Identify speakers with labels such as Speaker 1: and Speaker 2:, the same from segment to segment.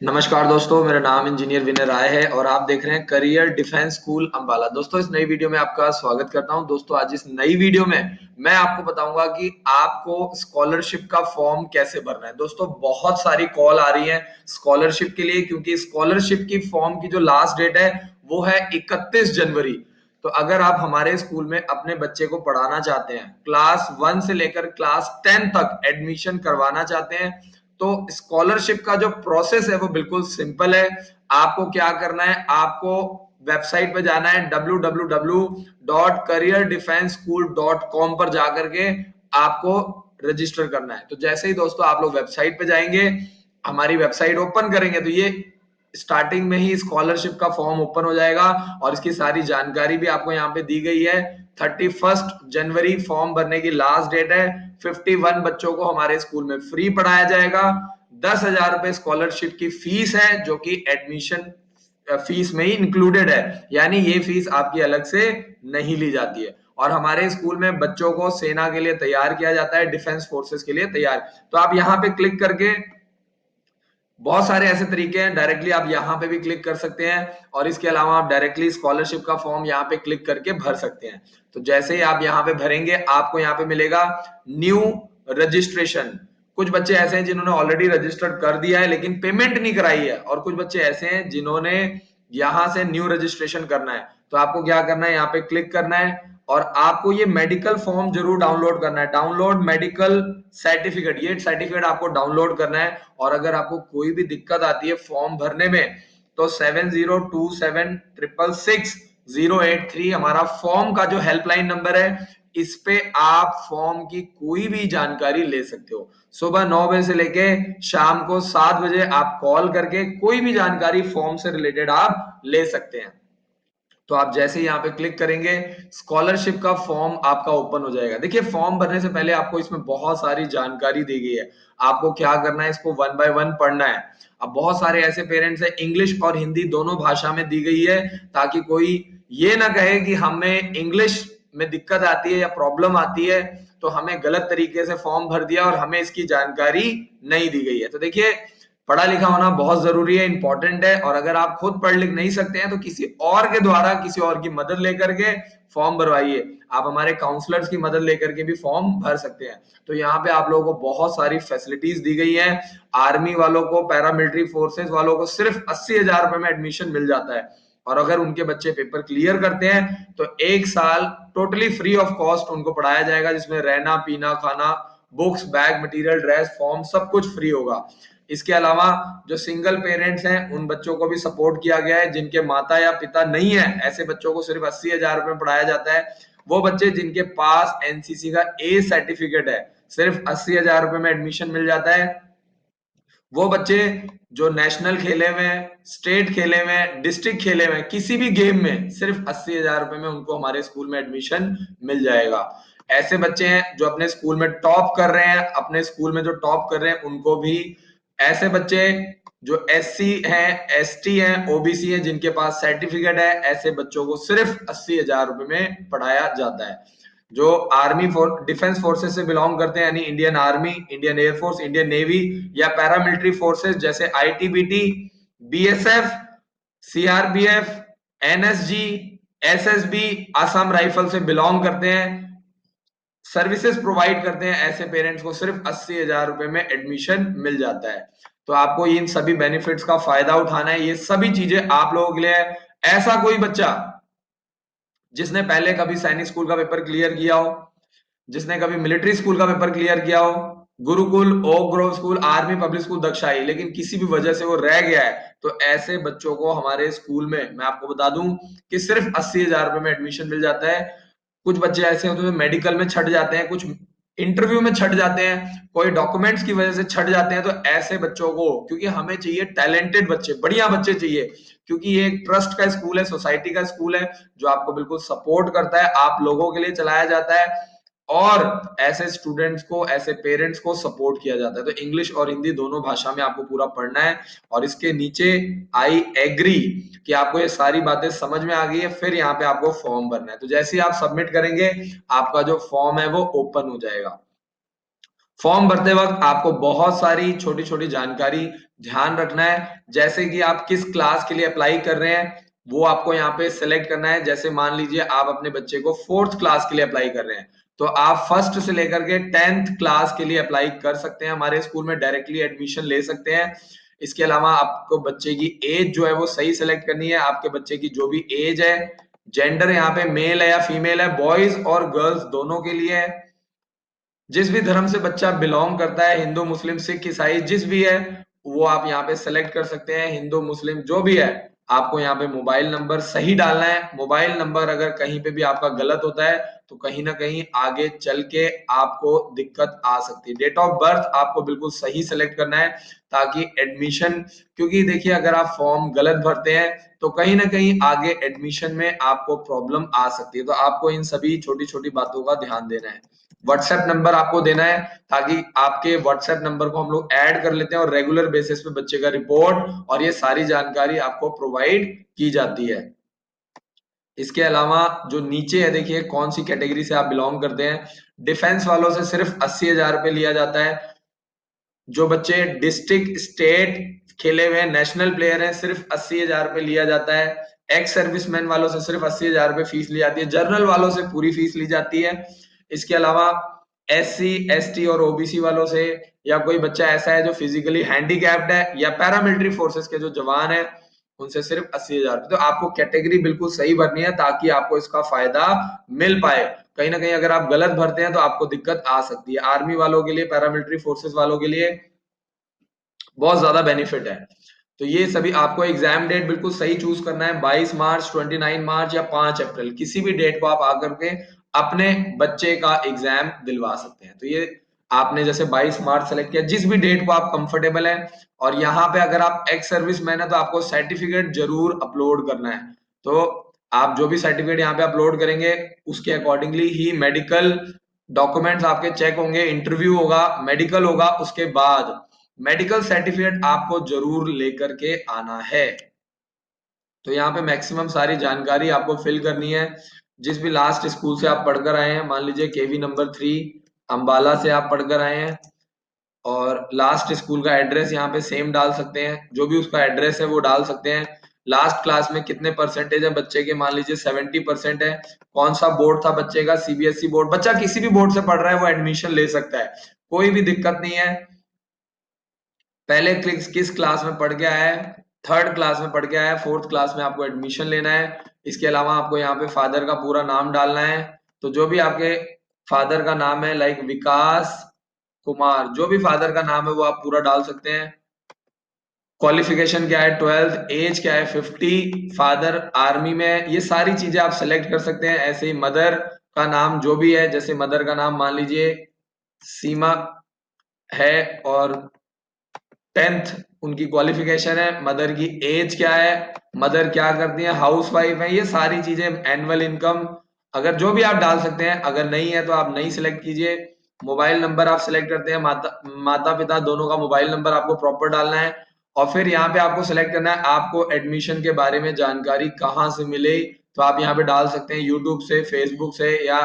Speaker 1: नमस्कार दोस्तों, मेरा नाम इंजीनियर विनय राय है और आप देख रहे हैं करियर डिफेंस स्कूल अंबाला। दोस्तों, इस नई वीडियो में आपका स्वागत करता हूं। दोस्तों, आज इस नई वीडियो में मैं आपको बताऊंगा कि आपको स्कॉलरशिप का फॉर्म कैसे भरना है। दोस्तों, बहुत सारी कॉल आ रही है स्कॉलरशिप के लिए, क्योंकि स्कॉलरशिप की फॉर्म की जो लास्ट डेट है वो है 31 जनवरी। तो अगर आप हमारे स्कूल में अपने बच्चे को पढ़ाना चाहते हैं, क्लास 1 से लेकर क्लास 10 तक एडमिशन करवाना चाहते हैं, तो स्कॉलरशिप का जो प्रोसेस है वो बिल्कुल सिंपल है। आपको क्या करना है, आपको वेबसाइट पे जाना है www.careerdefenseschool.com पर जाकर के आपको रजिस्टर करना है। तो जैसे ही दोस्तों आप लोग वेबसाइट पे जाएंगे, हमारी वेबसाइट ओपन करेंगे, तो ये स्टार्टिंग में ही स्कॉलरशिप का फॉर्म ओपन हो जाएगा और इसकी सारी जानकारी भी आपको यहाँ पे दी गई है। 31 जनवरी फॉर्म भरने की लास्ट डेट है। 51 बच्चों को हमारे स्कूल में फ्री पढ़ाया जाएगा। 10,000 रुपए स्कॉलरशिप की फीस है, जो कि एडमिशन फीस में ही इंक्लूडेड है, यानी ये फीस आपकी अलग से नहीं ली जाती है। और हमारे स्कूल में बच्चों को सेना के लिए तैयार किया जाता है, डिफेंस फोर्सेस के लिए तैयार। तो आप यहाँ पे क्लिक करके, बहुत सारे ऐसे तरीके हैं, डायरेक्टली आप यहाँ पे भी क्लिक कर सकते हैं और इसके अलावा आप डायरेक्टली स्कॉलरशिप का फॉर्म यहाँ पे क्लिक करके भर सकते हैं। तो जैसे ही आप यहाँ पे भरेंगे, आपको यहाँ पे मिलेगा न्यू रजिस्ट्रेशन। कुछ बच्चे ऐसे हैं जिन्होंने ऑलरेडी रजिस्टर्ड कर दिया है लेकिन पेमेंट नहीं कराई है, और कुछ बच्चे ऐसे हैं जिन्होंने यहाँ से न्यू रजिस्ट्रेशन करना है। तो आपको क्या करना है, यहाँ पे क्लिक करना है और आपको ये मेडिकल फॉर्म जरूर डाउनलोड करना है। डाउनलोड मेडिकल सर्टिफिकेट, ये सर्टिफिकेट आपको डाउनलोड करना है। और अगर आपको कोई भी दिक्कत आती है फॉर्म भरने में, तो 7027666083 हमारा फॉर्म का जो हेल्पलाइन नंबर है, इस पे आप फॉर्म की कोई भी जानकारी ले सकते हो। सुबह 9 बजे से लेके शाम को 7 बजे आप कॉल करके कोई भी जानकारी फॉर्म से रिलेटेड आप ले सकते हैं। तो आप जैसे ही यहाँ पे क्लिक करेंगे, स्कॉलरशिप का फॉर्म आपका ओपन हो जाएगा। देखिए, फॉर्म भरने से पहले आपको इसमें बहुत सारी जानकारी दी गई है। आपको क्या करना है, इसको वन बाय वन पढ़ना है। अब बहुत सारे ऐसे पेरेंट्स हैं, इंग्लिश और हिंदी दोनों भाषा में दी गई है, ताकि कोई ये ना कहे कि हमें इंग्लिश में दिक्कत आती है या प्रॉब्लम आती है, तो हमें गलत तरीके से फॉर्म भर दिया और हमें इसकी जानकारी नहीं दी गई है। तो देखिए, पढ़ा लिखा होना बहुत जरूरी है, इंपॉर्टेंट है। और अगर आप खुद पढ़ लिख नहीं सकते हैं, तो किसी और के द्वारा किसी और की मदद लेकर के फॉर्म भरवाइए। आप हमारे काउंसलर्स की मदद लेकर के भी फॉर्म भर सकते हैं। तो यहाँ पे आप लोगों को बहुत सारी फैसिलिटीज दी गई हैं। आर्मी वालों को, पैरामिलिट्री फोर्सेस वालों को सिर्फ 80,000 रुपए में एडमिशन मिल जाता है। और अगर उनके बच्चे पेपर क्लियर करते हैं, तो 1 साल टोटली फ्री ऑफ कॉस्ट उनको पढ़ाया जाएगा, जिसमें रहना, पीना, खाना, books, bag, material, dress, form, सब कुछ फ्री होगा। इसके अलावा जो सिंगल पेरेंट्स हैं, उन बच्चों को भी सपोर्ट किया गया है। जिनके माता या पिता नहीं है, ऐसे बच्चों को सिर्फ 80,000 रुपए में पढ़ाया जाता है। वो बच्चे जिनके पास एनसीसी का ए सर्टिफिकेट है, सिर्फ 80,000 रुपए में एडमिशन मिल जाता है। वो बच्चे जो नेशनल खेले हुए हैं, स्टेट खेले हुए हैं, डिस्ट्रिक्ट खेले हुए हैं, किसी भी गेम में, सिर्फ 80,000 रुपए में उनको हमारे स्कूल में एडमिशन मिल जाएगा। ऐसे बच्चे हैं जो अपने स्कूल में टॉप कर रहे हैं, अपने स्कूल में जो टॉप कर रहे हैं उनको भी, ऐसे बच्चे जो एससी हैं, एसटी हैं, ओबीसी हैं, जिनके पास सर्टिफिकेट है, ऐसे बच्चों को सिर्फ 80,000 रुपए में पढ़ाया जाता है। जो आर्मी डिफेंस फोर्सेस से बिलोंग करते हैं, यानी Indian army, Indian air force, Indian navy या पैरामिलिट्री फोर्सेस जैसे ITBT, BSF, CRPF, NSG, SSB, Assam rifle से बिलोंग करते हैं, सर्विसेज प्रोवाइड करते हैं, ऐसे पेरेंट्स को सिर्फ 80,000 रुपए में एडमिशन मिल जाता है। तो आपको इन सभी बेनिफिट्स का फायदा उठाना है। ये सभी चीजें आप लोगों के लिए है। ऐसा कोई बच्चा जिसने पहले कभी सैनिक स्कूल का पेपर क्लियर किया हो, जिसने कभी मिलिट्री स्कूल का पेपर क्लियर किया हो, Gurukul, Oak Grove school, army public school, दक्षाई, लेकिन किसी भी वजह से वो रह गया है, तो ऐसे बच्चों को हमारे स्कूल में मैं आपको बता दूं कि सिर्फ 80,000 रुपए में एडमिशन मिल जाता है। कुछ बच्चे ऐसे होते हैं जो मेडिकल में छट जाते हैं, कुछ इंटरव्यू में छट जाते हैं, कोई डॉक्यूमेंट्स की वजह से छट जाते हैं। तो ऐसे बच्चों को, क्योंकि हमें चाहिए टैलेंटेड बच्चे, बढ़िया बच्चे चाहिए, क्योंकि ये एक ट्रस्ट का स्कूल है, सोसाइटी का स्कूल है, जो आपको बिल्कुल सपोर्ट करता है, आप लोगों के लिए चलाया जाता है और ऐसे स्टूडेंट्स को, ऐसे पेरेंट्स को सपोर्ट किया जाता है। तो इंग्लिश और हिंदी दोनों भाषा में आपको पूरा पढ़ना है। और इसके नीचे आई एग्री कि आपको ये सारी बातें समझ में आ गई है, फिर यहाँ पे आपको फॉर्म भरना है। तो जैसे ही आप सबमिट करेंगे, आपका जो फॉर्म है वो ओपन हो जाएगा। फॉर्म भरते वक्त आपको बहुत सारी छोटी छोटी जानकारी ध्यान रखना है, जैसे कि आप किस क्लास के लिए अप्लाई कर रहे हैं वो आपको यहाँ पे सिलेक्ट करना है। जैसे मान लीजिए आप अपने बच्चे को 4th क्लास के लिए अप्लाई कर रहे हैं, तो आप फर्स्ट से लेकर के 10th क्लास के लिए अप्लाई कर सकते हैं, हमारे स्कूल में डायरेक्टली एडमिशन ले सकते हैं। इसके अलावा आपको बच्चे की एज जो है वो सही सिलेक्ट करनी है। आपके बच्चे की जो भी एज है, जेंडर यहाँ पे मेल है या फीमेल है, बॉयज और गर्ल्स दोनों के लिए है। जिस भी धर्म से बच्चा बिलोंग करता है, हिंदू मुस्लिम सिख ईसाई जिस भी है, वो आप यहाँ पे सेलेक्ट कर सकते हैं। हिंदू मुस्लिम जो भी है, आपको यहाँ पे मोबाइल नंबर सही डालना है। मोबाइल नंबर अगर कहीं पे भी आपका गलत होता है तो कहीं ना कहीं आगे चल के आपको दिक्कत आ सकती है। डेट ऑफ बर्थ आपको बिल्कुल सही सेलेक्ट करना है ताकि एडमिशन, क्योंकि देखिए अगर आप फॉर्म गलत भरते हैं तो कहीं ना कहीं आगे एडमिशन में आपको प्रॉब्लम आ सकती है। तो आपको इन सभी छोटी छोटी बातों का ध्यान देना है। व्हाट्सएप नंबर आपको देना है ताकि आपके व्हाट्सएप नंबर को हम लोग ऐड कर लेते हैं और रेगुलर बेसिस पे बच्चे का रिपोर्ट और ये सारी जानकारी आपको प्रोवाइड की जाती है। इसके अलावा जो नीचे है, देखिए कौन सी कैटेगरी से आप बिलोंग करते हैं। डिफेंस वालों से सिर्फ 80,000 रुपए लिया जाता है। जो बच्चे डिस्ट्रिक्ट स्टेट खेले हुए नेशनल प्लेयर हैं, सिर्फ 80,000 रुपए लिया जाता है। एक्स सर्विसमैन वालों से सिर्फ 80,000 रुपए फीस ली जाती है। जर्नल वालों से पूरी फीस ली जाती है। इसके अलावा SC ST और OBC वालों से, या कोई बच्चा ऐसा है जो फिजिकली हैंडीकैप्ड है, या पैरामिलिट्री फोर्सेस के जो जवान है, उनसे सिर्फ 80,000 रुपए। तो आपको कैटेगरी बिल्कुल सही भरनी है ताकि आपको इसका फायदा मिल पाए। कहीं ना कहीं अगर आप गलत भरते हैं तो आपको दिक्कत आ सकती है। आर्मी वालों के लिए, पैरामिलिट्री फोर्सेस वालों के लिए बहुत ज्यादा बेनिफिट है। तो ये सभी आपको एग्जाम डेट बिल्कुल सही चूज करना है। 22 मार्च, 29 मार्च या 5 अप्रैल, किसी भी डेट को आप आकर के अपने बच्चे का एग्जाम दिलवा सकते हैं। तो ये आपने जैसे 22 मार्च सेलेक्ट किया, जिस भी डेट को आप कंफर्टेबल है। और यहाँ पे अगर आप एक्स सर्विस मैन है तो आपको सर्टिफिकेट जरूर अपलोड करना है। तो आप जो भी सर्टिफिकेट यहाँ पे अपलोड करेंगे उसके अकॉर्डिंगली ही मेडिकल डॉक्यूमेंट्स आपके चेक होंगे, इंटरव्यू होगा, मेडिकल होगा, उसके बाद मेडिकल सर्टिफिकेट आपको जरूर लेकर के आना है। तो यहाँ पे मैक्सिमम सारी जानकारी आपको फिल करनी है। जिस भी लास्ट स्कूल से आप पढ़कर आए हैं, मान लीजिए KV नंबर 3 अंबाला से आप पढ़कर आए हैं, और लास्ट स्कूल का एड्रेस यहाँ पे सेम डाल सकते हैं। जो भी उसका एड्रेस है वो डाल सकते हैं। लास्ट क्लास में कितने परसेंटेज है बच्चे के, मान लीजिए 70% है। कौन सा बोर्ड था बच्चे का, CBSE बोर्ड। बच्चा किसी भी बोर्ड से पढ़ रहा है वो एडमिशन ले सकता है, कोई भी दिक्कत नहीं है। पहले किस क्लास में पढ़ के आया है, 3rd क्लास में पढ़ के आया है, 4th क्लास में आपको एडमिशन लेना है। इसके अलावा आपको यहाँ पे फादर का पूरा नाम डालना है। तो जो भी आपके फादर का नाम है, लाइक विकास कुमार, जो भी फादर का नाम है वो आप पूरा डाल सकते हैं। क्वालिफिकेशन क्या है, 12th, एज क्या है 50, फादर आर्मी में, ये सारी चीजें आप सेलेक्ट कर सकते हैं। ऐसे ही मदर का नाम जो भी है, जैसे मदर का नाम मान लीजिए सीमा है, और 10th उनकी क्वालिफिकेशन है। मदर की एज क्या है, मदर क्या करती है, हाउस वाइफ है, ये सारी चीजें, एनुअल इनकम, अगर जो भी आप डाल सकते हैं। अगर नहीं है तो आप नहीं सिलेक्ट कीजिए। मोबाइल नंबर आप सिलेक्ट करते हैं, माता पिता दोनों का मोबाइल नंबर आपको प्रॉपर डालना है। और फिर यहाँ पे आपको सिलेक्ट करना है आपको एडमिशन के बारे में जानकारी कहाँ से मिले। तो आप यहाँ पे डाल सकते हैं यूट्यूब से, फेसबुक से, या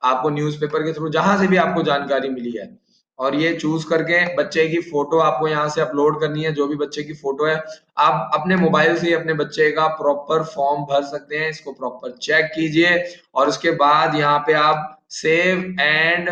Speaker 1: आपको न्यूज़पेपर के थ्रू, जहां से भी आपको जानकारी मिली है। और ये चूज करके बच्चे की फोटो आपको यहाँ से अपलोड करनी है। जो भी बच्चे की फोटो है, आप अपने मोबाइल से ही अपने बच्चे का प्रॉपर फॉर्म भर सकते हैं। इसको प्रॉपर चेक कीजिए और उसके बाद यहाँ पे आप सेव एंड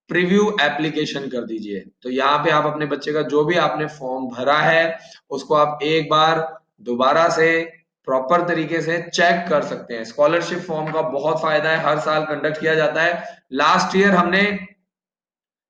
Speaker 1: प्रीव्यू एप्लीकेशन कर दीजिए। तो यहाँ पे आप अपने बच्चे का जो भी आपने फॉर्म भरा है उसको आप एक बार दोबारा से प्रॉपर तरीके से चेक कर सकते हैं। स्कॉलरशिप फॉर्म का बहुत फायदा है, हर साल कंडक्ट किया जाता है। लास्ट ईयर हमने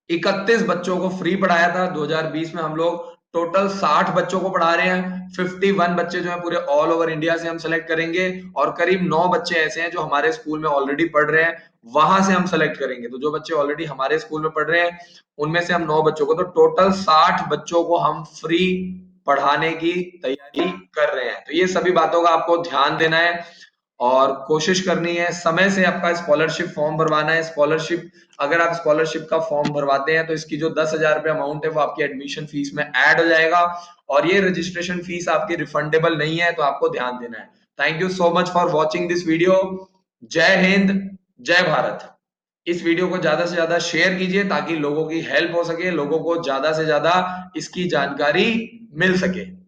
Speaker 1: 31 बच्चों को फ्री पढ़ाया था। 2020 में हम लोग टोटल 60 बच्चों को पढ़ा रहे हैं। 51 बच्चे जो है पूरे ऑल ओवर इंडिया से हम सेलेक्ट करेंगे, और करीब 9 बच्चे ऐसे हैं जो हमारे स्कूल में ऑलरेडी पढ़ रहे हैं, वहां से हम सेलेक्ट करेंगे। तो जो बच्चे ऑलरेडी हमारे स्कूल में पढ़ रहे हैं उनमें से हम 9 बच्चों को, तो टोटल 60 बच्चों को हम फ्री पढ़ाने की तैयारी कर रहे हैं। तो ये सभी बातों का आपको ध्यान देना है और कोशिश करनी है समय से आपका स्कॉलरशिप फॉर्म भरवाना है। स्कॉलरशिप, अगर आप स्कॉलरशिप का फॉर्म भरवाते हैं तो इसकी जो 10,000 रुपए अमाउंट है वो आपकी एडमिशन फीस में ऐड हो जाएगा, और ये रजिस्ट्रेशन फीस आपकी रिफंडेबल नहीं है, तो आपको ध्यान देना है। Thank you so much for watching this video. जय हिंद, जय भारत। इस वीडियो को ज्यादा से ज्यादा शेयर कीजिए ताकि लोगों की हेल्प हो सके, लोगों को ज्यादा से ज्यादा इसकी जानकारी मिल सके।